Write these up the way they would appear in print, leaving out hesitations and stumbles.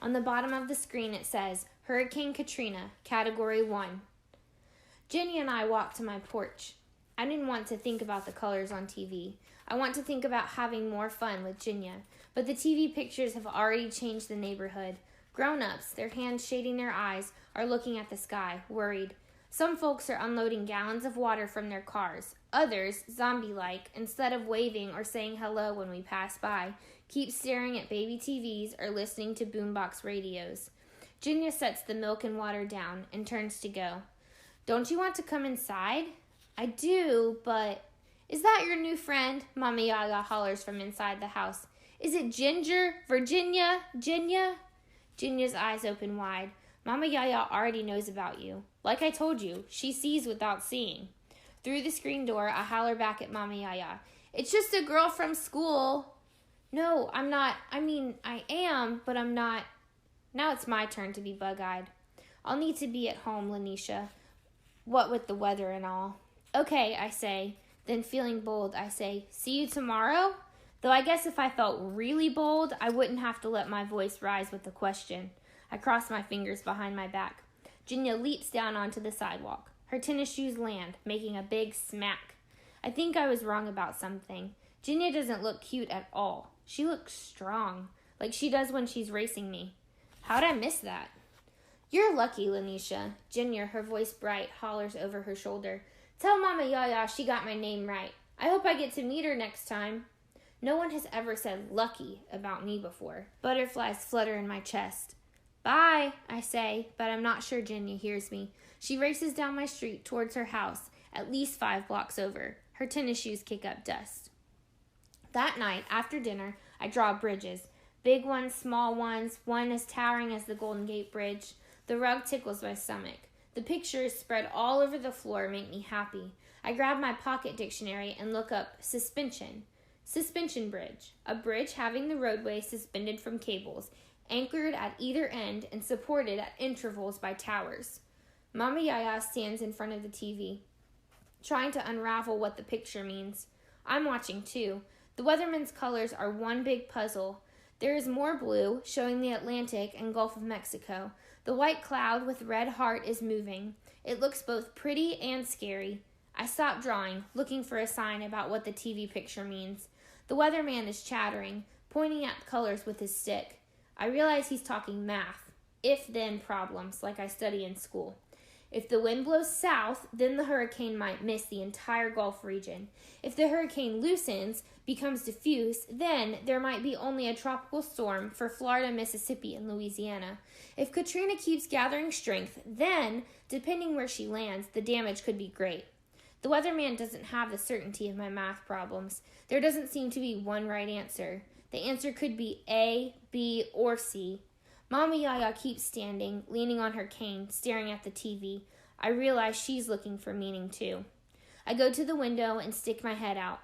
On the bottom of the screen it says, Hurricane Katrina, Category 1. Jenny and I walked to my porch. I didn't want to think about the colors on TV. I want to think about having more fun with Jinya. But the TV pictures have already changed the neighborhood. Grown-ups, their hands shading their eyes, are looking at the sky, worried. Some folks are unloading gallons of water from their cars. Others, zombie-like, instead of waving or saying hello when we pass by, keep staring at baby TVs or listening to boombox radios. Jinya sets the milk and water down and turns to go. Don't you want to come inside? I do, but... Is that your new friend? Mama Yaya hollers from inside the house. Is it Ginger? Virginia? Jinya? Jinya's eyes open wide. Mama Yaya already knows about you. Like I told you, she sees without seeing. Through the screen door, I holler back at Mama Yaya. It's just a girl from school. No, I'm not. I am, but I'm not. Now it's my turn to be bug-eyed. I'll need to be at home, Lanisha. What with the weather and all. Okay, I say. Then feeling bold, I say, see you tomorrow? Though I guess if I felt really bold, I wouldn't have to let my voice rise with the question. I cross my fingers behind my back. Jinya leaps down onto the sidewalk. Her tennis shoes land, making a big smack. I think I was wrong about something. Jinya doesn't look cute at all. She looks strong, like she does when she's racing me. How'd I miss that? You're lucky, Lanisha. Jinya, her voice bright, hollers over her shoulder. Tell Mama Yaya she got my name right. I hope I get to meet her next time. No one has ever said lucky about me before. Butterflies flutter in my chest. Bye, I say, but I'm not sure Jinya hears me. She races down my street towards her house, at least 5 blocks over. Her tennis shoes kick up dust. That night, after dinner, I draw bridges. Big ones, small ones, one as towering as the Golden Gate Bridge. The rug tickles my stomach. The pictures spread all over the floor make me happy. I grab my pocket dictionary and look up suspension. Suspension bridge. A bridge having the roadway suspended from cables, anchored at either end and supported at intervals by towers. Mama Yaya stands in front of the TV, trying to unravel what the picture means. I'm watching too. The weatherman's colors are one big puzzle. There is more blue, showing the Atlantic and Gulf of Mexico. The white cloud with red heart is moving. It looks both pretty and scary. I stop drawing, looking for a sign about what the TV picture means. The weatherman is chattering, pointing at colors with his stick. I realize he's talking math, if-then problems like I study in school. If the wind blows south, then the hurricane might miss the entire Gulf region. If the hurricane loosens, becomes diffuse, then there might be only a tropical storm for Florida, Mississippi, and Louisiana. If Katrina keeps gathering strength, then, depending where she lands, the damage could be great. The weatherman doesn't have the certainty of my math problems. There doesn't seem to be one right answer. The answer could be A, B, or C. Mama Yaya keeps standing, leaning on her cane, staring at the TV. I realize she's looking for meaning too. I go to the window and stick my head out.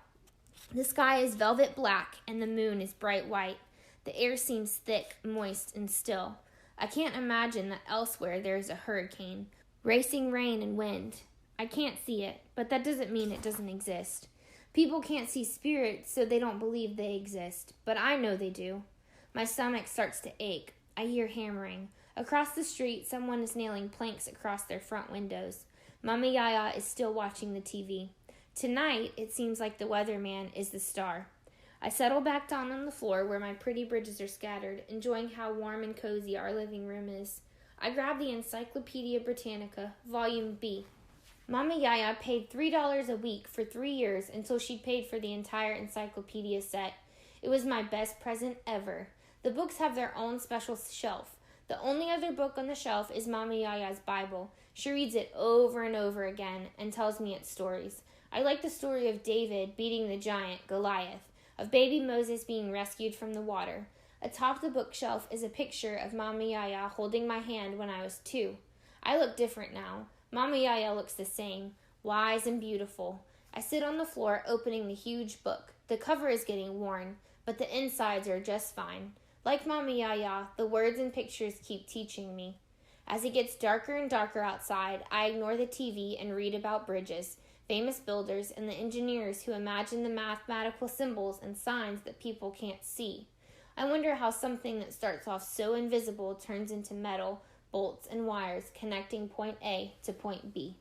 The sky is velvet black and the moon is bright white. The air seems thick, moist, and still. I can't imagine that elsewhere there is a hurricane, racing rain and wind. I can't see it, but that doesn't mean it doesn't exist. People can't see spirits, so they don't believe they exist, but I know they do. My stomach starts to ache. I hear hammering. Across the street, someone is nailing planks across their front windows. Mama Yaya is still watching the TV. Tonight, it seems like the weatherman is the star. I settle back down on the floor where my pretty bridges are scattered, enjoying how warm and cozy our living room is. I grab the Encyclopedia Britannica, Volume B. Mama Yaya paid $3 a week for 3 years until she'd paid for the entire encyclopedia set. It was my best present ever. The books have their own special shelf. The only other book on the shelf is Mama Yaya's Bible. She reads it over and over again and tells me its stories. I like the story of David beating the giant Goliath, of baby Moses being rescued from the water. Atop the bookshelf is a picture of Mama Yaya holding my hand when I was 2. I look different now. Mama Yaya looks the same, wise and beautiful. I sit on the floor opening the huge book. The cover is getting worn, but the insides are just fine. Like Mama Yaya, the words and pictures keep teaching me. As it gets darker and darker outside, I ignore the TV and read about bridges, famous builders, and the engineers who imagine the mathematical symbols and signs that people can't see. I wonder how something that starts off so invisible turns into metal, bolts, and wires connecting point A to point B.